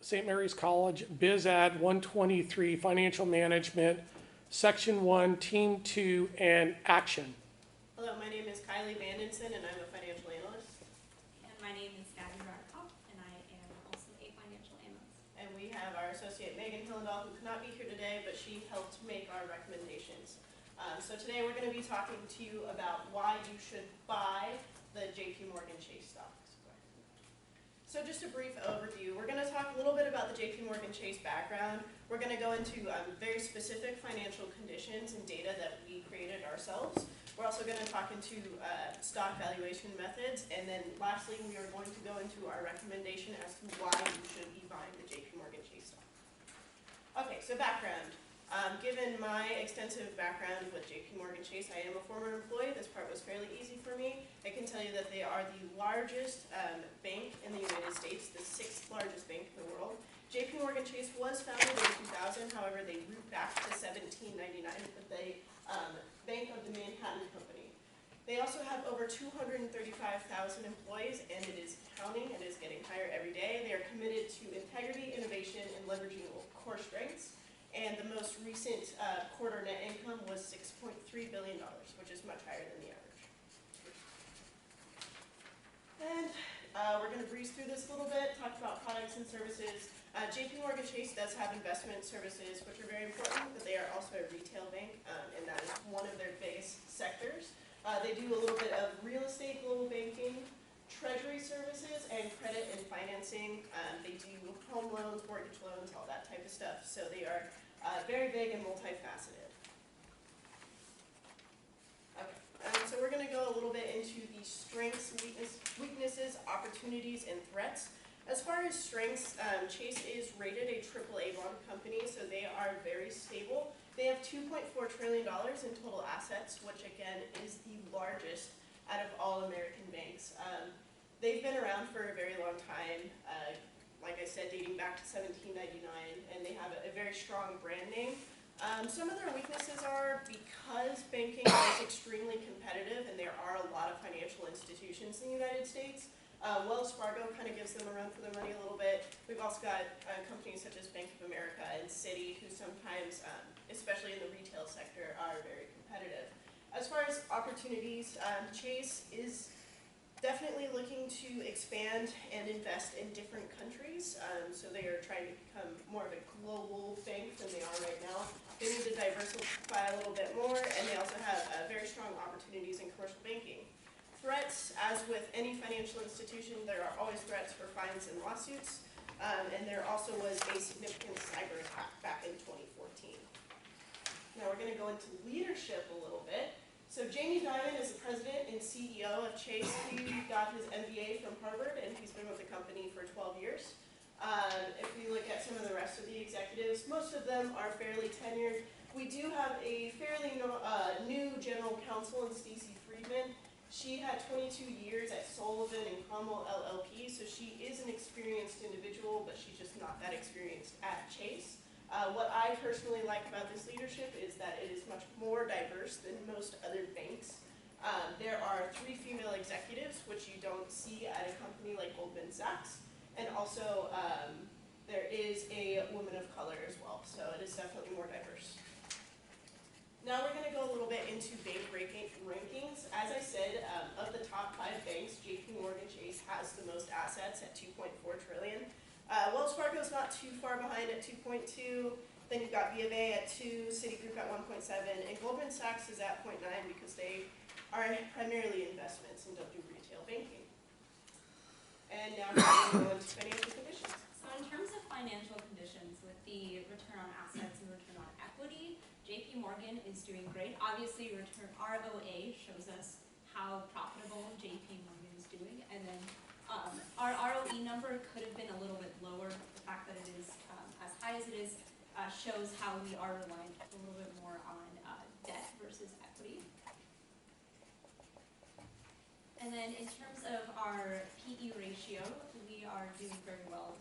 St. Mary's College, Biz Ad 123, Financial Management, Section 1, Team 2, and Action. Hello, my name is Kylie Vandenson, and I'm a financial analyst. And my name is Gabby Radikoff, and I am also a financial analyst. And we have our associate Megan Hillendahl, who could not be here today, but she helped make our recommendations. So today we're going to be talking to you about why you should buy the JP Morgan Chase stocks. So just a brief overview. We're going to talk a little bit about the JP Morgan Chase background. We're going to go into very specific financial conditions and data that we created ourselves. We're also going to talk into stock valuation methods, and then lastly, we are going to go into our recommendation as to why you should be buying the JP Morgan Chase stock. Okay, so background. Given my extensive background with JP Morgan Chase, I am a former employee. This part was fairly easy for me. I can tell you that they are the largest bank in the United States, the 6th largest bank in the world. JP Morgan Chase was founded in 2000, however, they root back to 1799 with the Bank of the Manhattan Company. They also have over 235,000 employees, and it is counting. It is getting higher every day. They are committed to integrity, innovation, and leveraging core strengths. And the most recent quarter net income was $6.3 billion, which is much higher than the average. And we're going to breeze through this a little bit, talk about products and services. JP Morgan Chase does have investment services, which are very important, but they are also a retail bank, and that is one of their biggest sectors. They do a little bit of real estate, global banking, treasury services, and credit and financing. They do home loans, mortgage loans, all that type of stuff. So they are very big and multifaceted. Okay, so we're going to go a little bit into the strengths, weaknesses, opportunities, and threats. As far as strengths, Chase is rated a AAA bond company, so they are very stable. They have $2.4 trillion in total assets, which again is the largest out of all American banks. They've been around for a very long time, like I said, dating back to 1799, and they have a very strong brand name. Some of their weaknesses are because banking is extremely competitive and there are a lot of financial institutions in the United States. Wells Fargo kind of gives them a run for their money a little bit. We've also got companies such as Bank of America and Citi, who sometimes, especially in the retail sector, are very competitive. As far as opportunities, Chase is definitely looking to expand and invest in different countries. So they are trying to become more of a global bank than they are right now. They need to diversify a little bit more, and they also have very strong opportunities in commercial banking. Threats, as with any financial institution, there are always threats for fines and lawsuits, and there also was a significant cyber attack back in 2014. Now we're going to go into leadership a little bit. So Jamie Dimon is the president and CEO of Chase. He got his MBA from Harvard, and he's been with the company for 12 years. If we look at some of the rest of the executives, most of them are fairly tenured. We do have a fairly new general counsel in Stacey Friedman. She had 22 years at Sullivan and Cromwell LLP, so she is an experienced individual, but she's just not that experienced at Chase. What I personally like about this leadership is that it is much more diverse than most other banks. There are 3 female executives, which you don't see at a company like Goldman Sachs, and also there is a woman of color as well, so it is definitely more diverse. Now we're going to go a little bit into bank rankings. As I said, of the top 5 banks, JP Morgan Chase has the most assets at $2.4 trillion. Wells Fargo is not too far behind at 2.2. Then you've got B of A at 2, Citigroup at 1.7, and Goldman Sachs is at 0.9 because they are primarily investments and don't do retail banking. And now we're going to go into financial conditions. So in terms of financial conditions, with the return on assets and return on equity, JP Morgan is doing great. Obviously, return ROA shows us how profitable JP Morgan is doing, and then our ROE number could have been a little bit lower. The fact that it is as high as it is shows how we are reliant a little bit more on debt versus equity. And then in terms of our PE ratio, we are doing very well.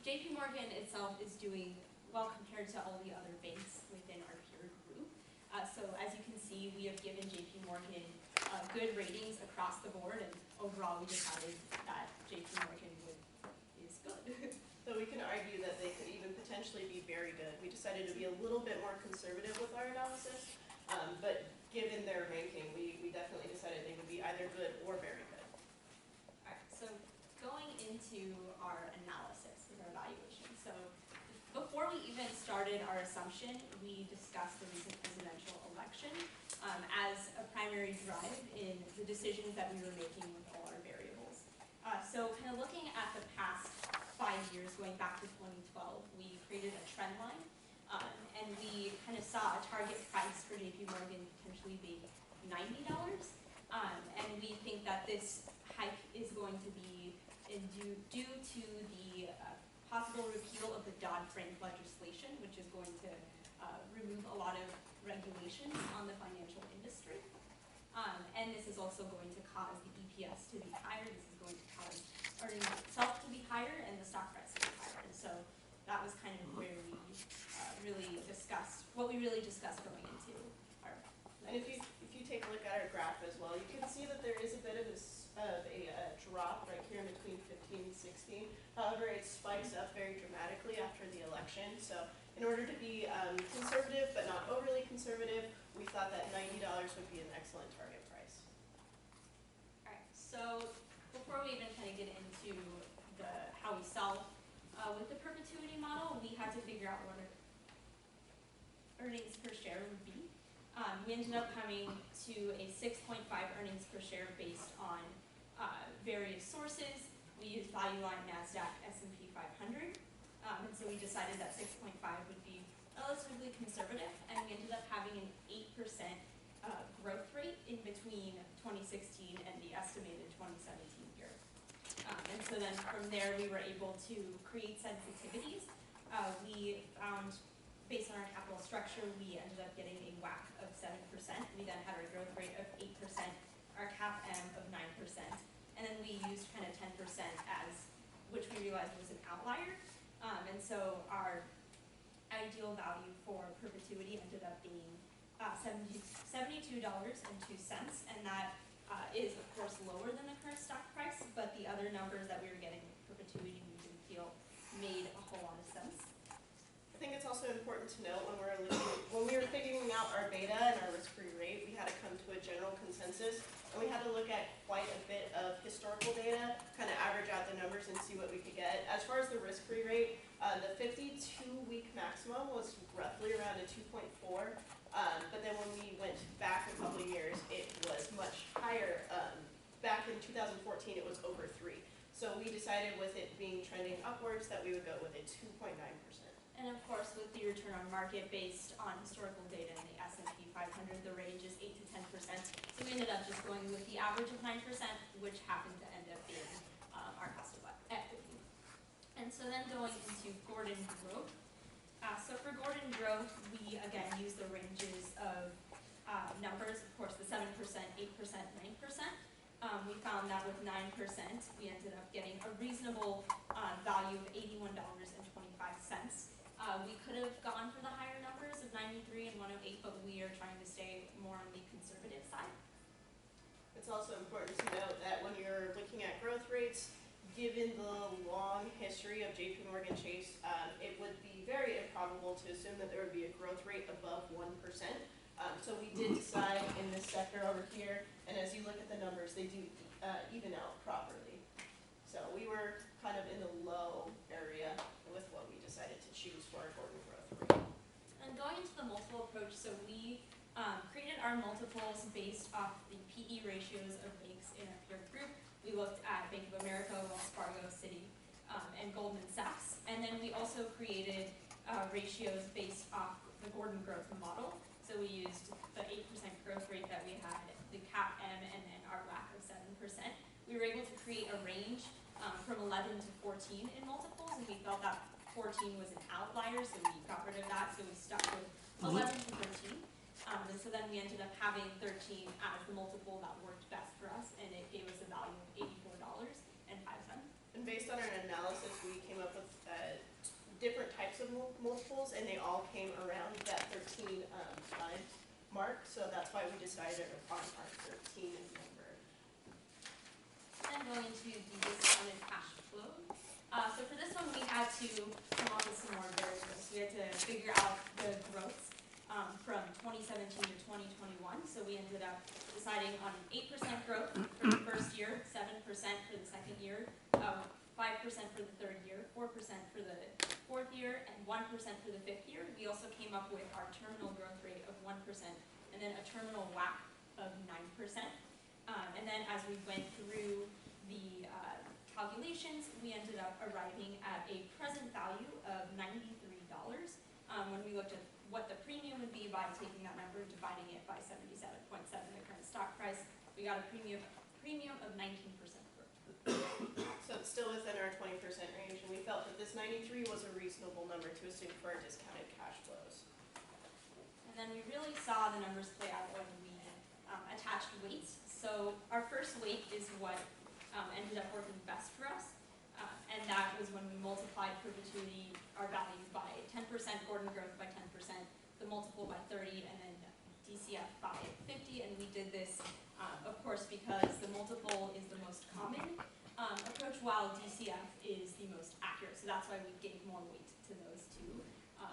JP Morgan itself is doing well compared to all the other banks within our peer group. So as you can see, we have given JP Morgan good ratings across the board, and overall we decided that JP Morgan is good. So we can decided to be a little bit more conservative with our analysis. But given their ranking, we definitely decided they would be either good or very good. Alright, so going into our analysis with our evaluation. So before we even started our assumption, we discussed the recent presidential election as a primary drive in the decisions that we were making with all our variables. So kind of looking at the past 5 years, going back to 2012, we created a trend line, and we kind of saw a target price for JP Morgan potentially being $90, and we think that this hike is going to be due to the possible repeal of the Dodd-Frank legislation, which is going to remove a lot of regulations on the financial industry. And this is also going to cause the EPS to be higher. This is going to cause earnings itself to be higher and the stock price to be higher. And so that was kind of where we really discussed, what we really discussed going into our. And if you take a look at our graph as well, you can see that there is a bit of a drop right here in between 15 and 16. However, it spikes up very dramatically after the election. So in order to be conservative but not overly conservative, we thought that $90 would be an excellent target price. Alright, so before we even kind of get into how we sell, with the perpetuity model, we had to figure out what our earnings per share would be. We ended up coming to a 6.5 earnings per share based on various sources. We used Value Line, NASDAQ, S&P 500, and so we decided that 6.5 would be relatively conservative, and we ended up having an 8% growth rate in between 2016 and the estimated 2017 year. And so then from there, we were able to create sensitivities. We found, based on our capital structure, we ended up getting a WACC of 7%. We then had our growth rate of 8%, our CAP-M of 9%, and then we used kind of 10% as, which we realized was an outlier. And so our ideal value for perpetuity ended up being $72.02, and that is of course lower than the current stock price, but the other numbers that we were getting with perpetuity we didn't feel made a whole lot of sense. I think it's also important to note when we were figuring out our beta and our risk-free rate, we had to come to a general consensus, and we had to look at quite a bit of historical data, kind of average out the numbers and see what we could get. As far as the risk-free rate, the 52-week maximum was roughly around a 2.4, but then when we went back a couple of years, it was much higher. Back in 2014, it was over 3. So we decided with it being trending upwards that we would go with a 2.9%. And of course, with the return on market based on historical data in the S&P 500, the range is 8 to 10%. So we ended up just going with the average of 9%, which happened to end up being our cost of equity. And so then going into Gordon Growth. So for Gordon Growth, we again use the ranges of numbers, of course, the 7%, 8%, 9%. We found that with 9%, we ended up getting a reasonable value of $81.25. We could have gone for the higher numbers of 93 and 108, but we are trying to stay more on the conservative side. It's also important to note that when you're looking at growth rates, given the long history of JP Morgan Chase, it would be very improbable to assume that there would be a growth rate above 1%. So we did decide in this sector over here, and as you look at the numbers, they do even out properly. So we were kind of in the low area with what we decided to choose for our Gordon Growth rate. And going into the multiple approach, so we created our multiples based off the PE ratios of banks in our peer group. We looked at Bank of America, Wells Fargo, Citi, and Goldman Sachs. And then we also created ratios based off the Gordon Growth model. So we used the 8% growth rate that we had, the CAP-M, and then our WACC of 7%. We were able to create a range from 11 to 14 in multiples, and we felt that 14 was an outlier, so we got rid of that, so we stuck with 11 to 13. And so then we ended up having 13 as the multiple that worked best for us, and it gave us a value of $84.05. And based on our analysis, we came up with different types of multiples, and they all came around that 13 times mark, so that's why we decided upon our 13 number. And going to the discounted cash flow. So for this one, we had to come up with some more variables. We had to figure out 2017 to 2021. So we ended up deciding on 8% growth for the first year, 7% for the second year, 5% for the third year, 4% for the fourth year, and 1% for the fifth year. We also came up with our terminal growth rate of 1%, and then a terminal WAC of 9%. And then as we went through the calculations, we ended up arriving at a present value of $93. When we looked at what the premium would be by taking that number and dividing it by 77.7, the current stock price, we got a premium of 19% growth. So it's still within our 20% range, and we felt that this 93 was a reasonable number to assume for our discounted cash flows. And then we really saw the numbers play out when we attached weights. So our first weight is what ended up working best for us, and that was when we multiplied perpetuity, our value, by 10%, Gordon growth by 10%, the multiple by 30, and then DCF by 50, and we did this, of course, because the multiple is the most common approach, while DCF is the most accurate. So that's why we gave more weight to those two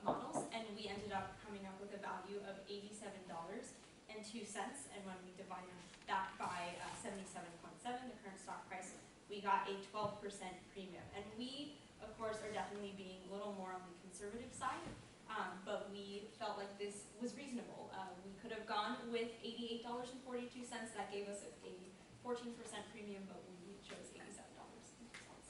models, and we ended up coming up with a value of $87.02, and when we divided that by 77.7, the current stock price, we got a 12% premium. And we, of course, are definitely being a little more on the conservative side, but we felt like this was reasonable. We could have gone with $88.42. That gave us a 14% premium, but we chose $87.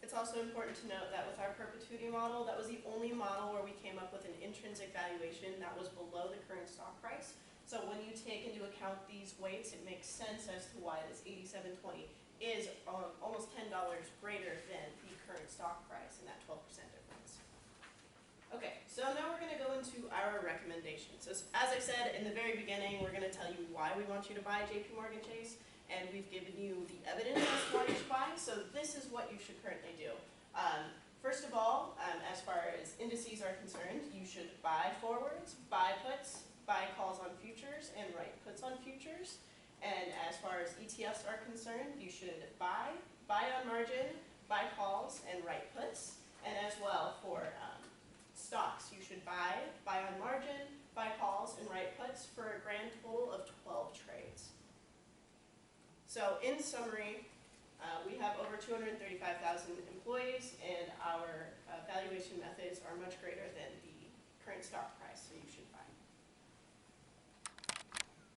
It's also important to note that with our perpetuity model, that was the only model where we came up with an intrinsic valuation that was below the current stock price. So when you take into account these weights, it makes sense as to why this $87.20 is almost $10 greater than the current stock price and that 12% difference. Okay, so now we're going to go into our recommendations. So as I said in the very beginning, we're going to tell you why we want you to buy JP Morgan Chase, and we've given you the evidence as to why you should buy. So this is what you should currently do. First of all, as far as indices are concerned, you should buy forwards, buy puts, buy calls on futures, and write puts on futures. And as far as ETFs are concerned, you should buy on margin, buy calls, and write puts. And as well for stocks, you should buy on margin, buy calls, and write puts for a grand total of 12 trades. So in summary, we have over 235,000 employees, and our valuation methods are much greater than the current stock